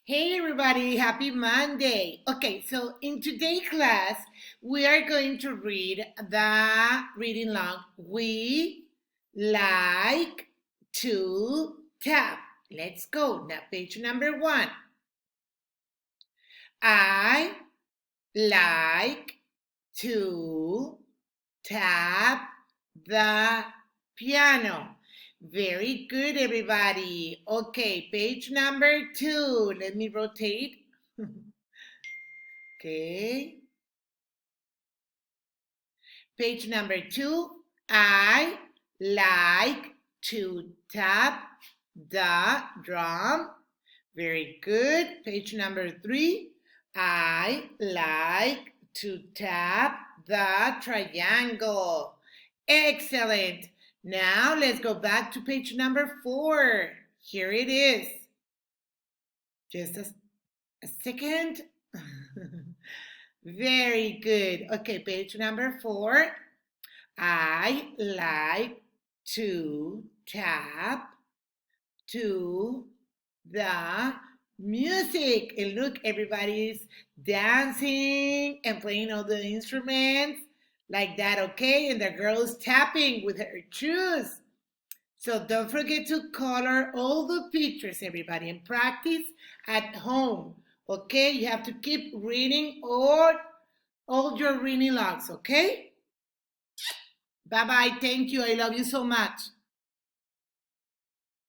Hey everybody, happy Monday. Okay, so in today's class, we are going to read the reading log. We like to tap. Let's go. Now, page number 1. I like to tap the piano. Very good, everybody. Okay, page number 2. Let me rotate. Okay. Page number 2. I like to tap the drum. Very good. Page number 3. I like to tap the triangle. Excellent. Now let's go back to page number 4. Here it is. Just a second. Very good. Okay, page number 4. I like to tap to the music. And look, everybody's dancing and playing all the instruments like that, okay? And the girl's tapping with her shoes. So don't forget to color all the pictures, everybody, and practice at home. Okay, you have to keep reading all your reading logs, okay? Bye bye. Thank you. I love you so much.